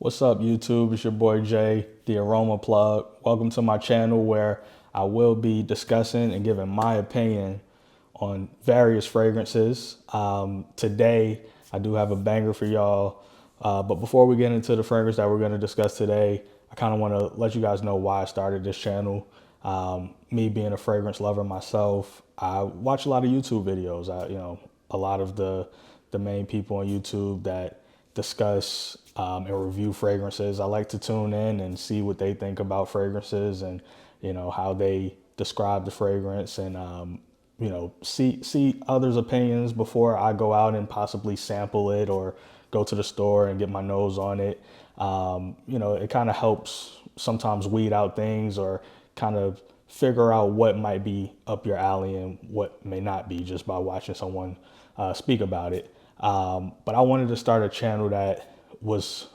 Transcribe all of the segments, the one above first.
What's up, YouTube? It's your boy Jay, the Aroma Plug. Welcome to my channel where I will be discussing and giving my opinion on various fragrances. Today, I do have a banger for y'all. But before we get into the fragrance that we're going to discuss today, I kind of want to let you guys know why I started this channel. Me being a fragrance lover myself, I watch a lot of YouTube videos. A lot of the main people on YouTube that discuss and review fragrances. I like to tune in and see what they think about fragrances and how they describe the fragrance and see others' opinions before I go out and possibly sample it or go to the store and get my nose on it. It kind of helps sometimes weed out things or kind of figure out what might be up your alley and what may not be just by watching someone speak about it. But I wanted to start a channel that was,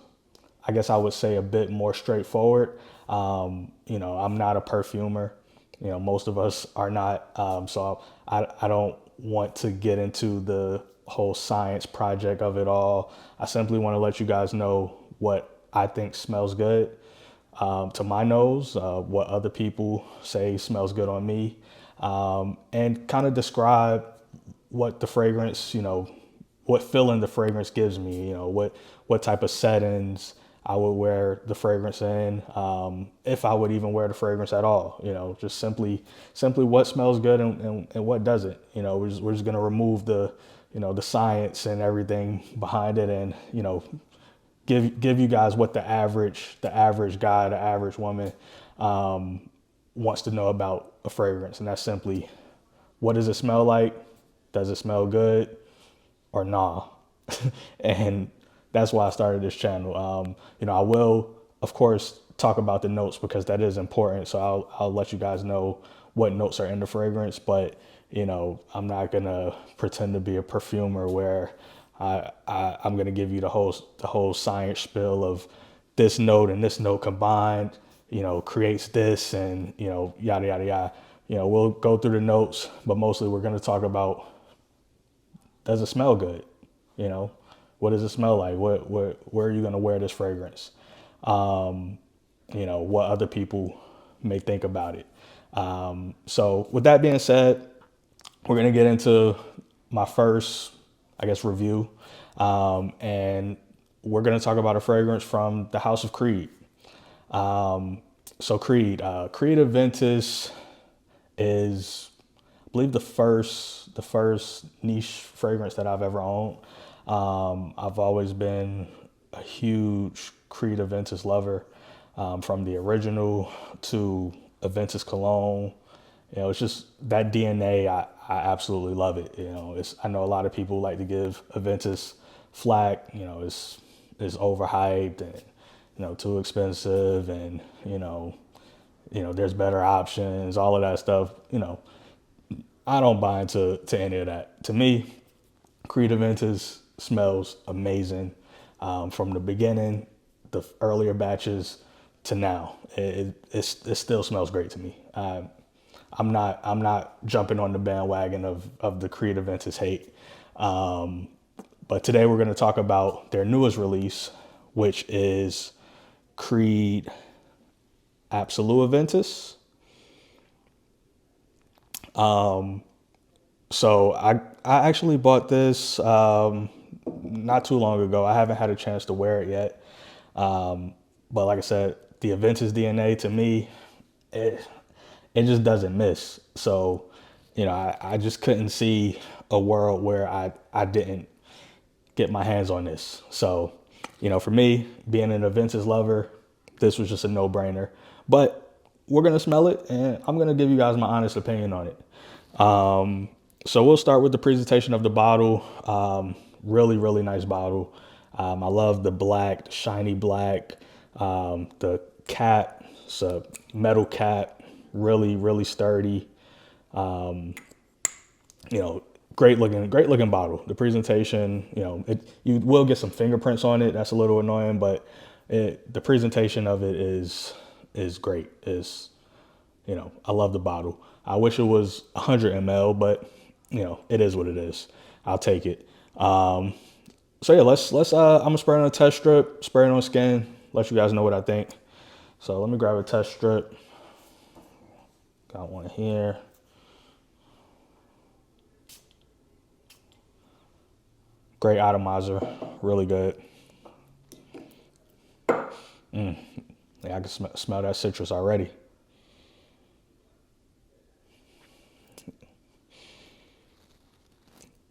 I guess I would say, a bit more straightforward. I'm not a perfumer. Most of us are not. So I don't want to get into the whole science project of it all. I simply want to let you guys know what I think smells good to my nose, what other people say smells good on me, and kind of describe what the fragrance, what feeling the fragrance gives me, what type of settings I would wear the fragrance in, if I would even wear the fragrance at all, just simply what smells good and what doesn't. We're just going to remove the science and everything behind it and, give you guys what the average guy, the average woman wants to know about a fragrance. And that's simply, what does it smell like? Does it smell good or nah? And that's why I started this channel. I will, of course, talk about the notes because that is important. So I'll let you guys know what notes are in the fragrance, but I'm not gonna pretend to be a perfumer where I'm gonna give you the whole science spiel of this note and this note combined, creates this and yada yada yada. We'll go through the notes, but mostly we're gonna talk about, does it smell good? What does it smell like? Where are you gonna wear this fragrance? What other people may think about it. So with that being said, we're gonna get into my first, I guess, review. And we're gonna talk about a fragrance from the House of Creed. So Creed Aventus is, I believe, the first niche fragrance that I've ever owned. I've always been a huge Creed Aventus lover, from the original to Aventus Cologne. It's just that DNA. I absolutely love it. I know a lot of people like to give Aventus flack. It's overhyped and too expensive, and there's better options. All of that stuff. I don't buy into any of that. To me, Creed Aventus smells amazing, from the beginning, the earlier batches to now. It still smells great to me. I'm not jumping on the bandwagon of the Creed Aventus hate. But today we're going to talk about their newest release, which is Creed Absolu Aventus. So I actually bought this not too long ago. I haven't had a chance to wear it yet. But like I said, the Aventus DNA to me, it just doesn't miss. So, I just couldn't see a world where I didn't get my hands on this. So, for me, being an Aventus lover, this was just a no-brainer. But we're going to smell it, and I'm going to give you guys my honest opinion on it. So we'll start with the presentation of the bottle. Really, really nice bottle. I love the black, the shiny black, the cap. It's a metal cap, really, really sturdy. Great looking bottle. The presentation, you will get some fingerprints on it. That's a little annoying, but the presentation of it is great. I love the bottle. I wish it was 100 ml, but it is what it is. I'll take it. So yeah, let's I'm gonna spray it on a test strip, spray it on skin, let you guys know what I think. So let me grab a test strip. Got one here. Great atomizer, really good. Yeah, I can smell that citrus already.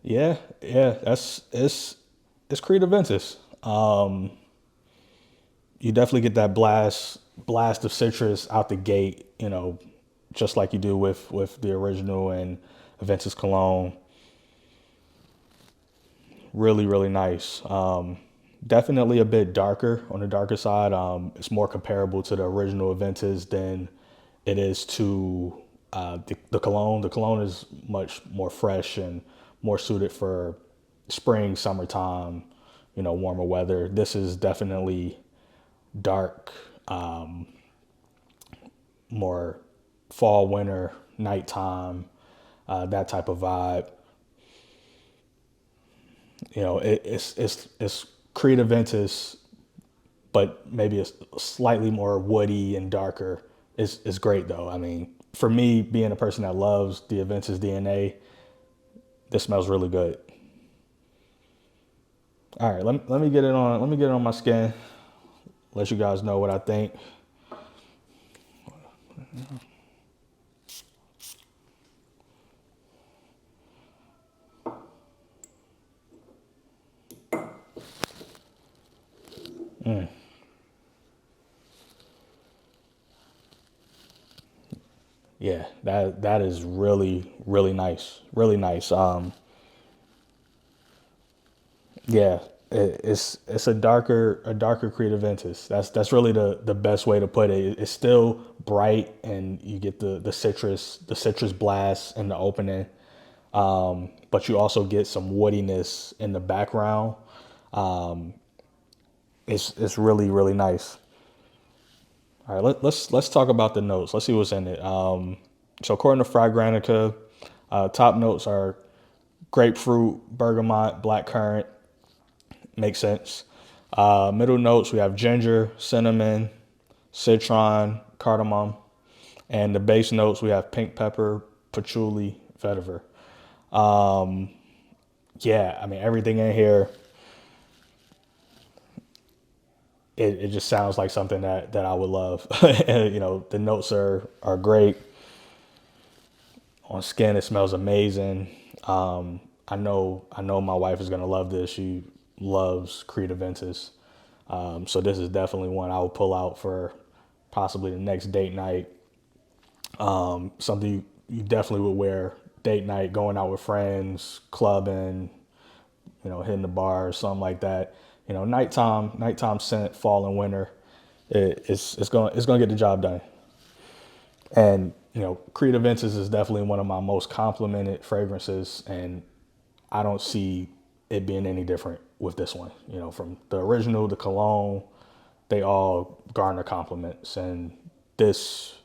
Yeah, it's Creed Aventus. You definitely get that blast of citrus out the gate, just like you do with the original and Aventus cologne. Really, really nice. Definitely a bit darker on the darker side. It's more comparable to the original Aventus than it is to the cologne. The cologne is much more fresh and more suited for spring, summertime, warmer weather. This is definitely dark, more fall, winter, nighttime, that type of vibe. It's Creed Aventus, but maybe it's slightly more woody and darker. It's great though. I mean, for me, being a person that loves the Aventus DNA, this smells really good. All right, let me get it on. Let me get it on my skin. Let you guys know what I think. Yeah, that is really really nice, really nice. Yeah, it's a darker Creed Aventus. That's really the best way to put it. It's still bright, and you get the citrus blast in the opening, but you also get some woodiness in the background. It's really really nice. All right, let's talk about the notes. Let's see what's in it. So according to Fragrantica, top notes are grapefruit, bergamot, blackcurrant. Makes sense. Middle notes we have ginger, cinnamon, citron, cardamom, and the base notes we have pink pepper, patchouli, vetiver. Yeah, I mean everything in here. It just sounds like something that I would love. The notes are great. On skin, it smells amazing. I know my wife is gonna love this. She loves Creed Aventus. So this is definitely one I will pull out for possibly the next date night. Something you definitely would wear date night, going out with friends, clubbing, hitting the bar or something like that. Nighttime scent, fall and winter. It's gonna get the job done. And Creed Aventus is definitely one of my most complimented fragrances, and I don't see it being any different with this one. From the original, the cologne, they all garner compliments, and this,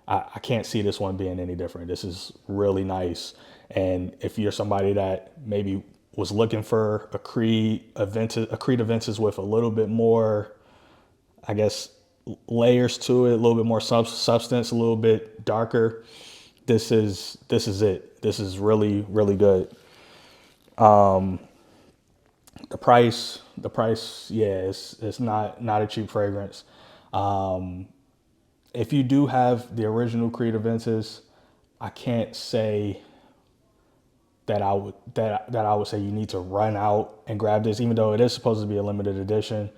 I can't see this one being any different. This is really nice, and if you're somebody that maybe was looking for a Creed Aventus with a little bit more, I guess, layers to it, a little bit more substance, a little bit darker, this is it. This is really really good. The price, yeah, it's not a cheap fragrance. If you do have the original Creed Aventus, I can't say that I would say you need to run out and grab this, even though it is supposed to be a limited edition.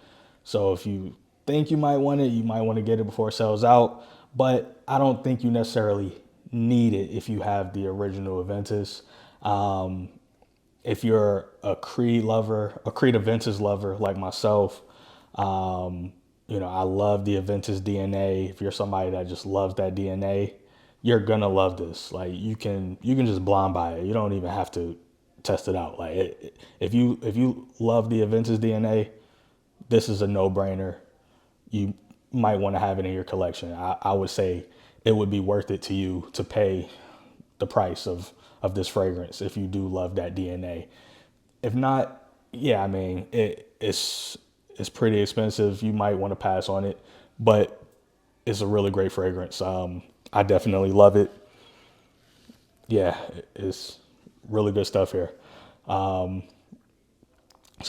So if you think you might want it, you might want to get it before it sells out. But I don't think you necessarily need it if you have the original Aventus. If you're a Creed lover, a Creed Aventus lover like myself, I love the Aventus DNA. If you're somebody that just loves that DNA, you're gonna love this. Like you can just blind buy it. You don't even have to test it out. Like if you love the Aventus DNA, this is a no brainer. You might want to have it in your collection. I would say it would be worth it to you to pay the price of this fragrance if you do love that DNA. If not, yeah, I mean it's it's pretty expensive. You might want to pass on it, but it's a really great fragrance. I definitely love it. Yeah, it's really good stuff here. So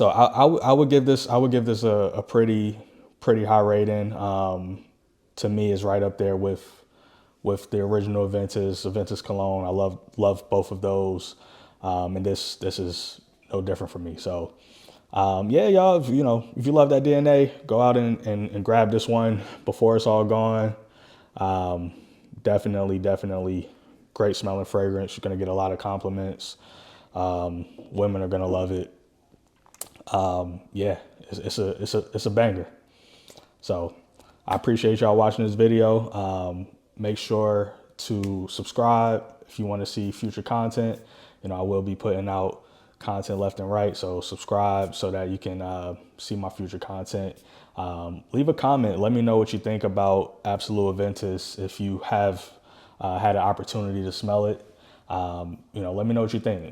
I would give this a pretty high rating. To me, is right up there with the original Aventus cologne. I love both of those, and this is no different for me. So yeah, y'all, if you love that DNA, go out and grab this one before it's all gone. Definitely great smelling fragrance. You're gonna get a lot of compliments. Women are gonna love it. Yeah, it's a banger. So I appreciate y'all watching this video. Make sure to subscribe if you want to see future content. I will be putting out content left and right. So subscribe so that you can see my future content. Leave a comment. Let me know what you think about Absolu Aventus. If you have had an opportunity to smell it, let me know what you think.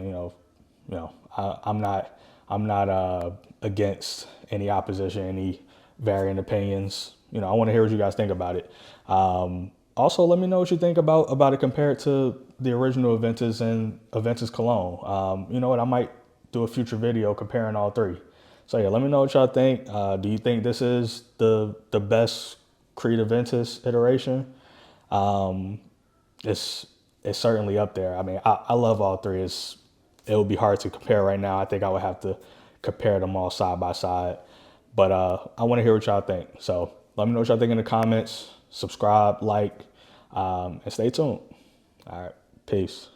I'm not against any opposition, any varying opinions. I want to hear what you guys think about it. Also, let me know what you think about it compared to the original Aventus and Aventus cologne. You know what? I might do a future video comparing all three. So yeah, let me know what y'all think. Do you think this is the best Creed Aventus iteration? It's certainly up there. I mean, I love all three. It would be hard to compare right now. I think I would have to compare them all side by side. But I want to hear what y'all think. So let me know what y'all think in the comments. Subscribe, like, and stay tuned. All right, peace.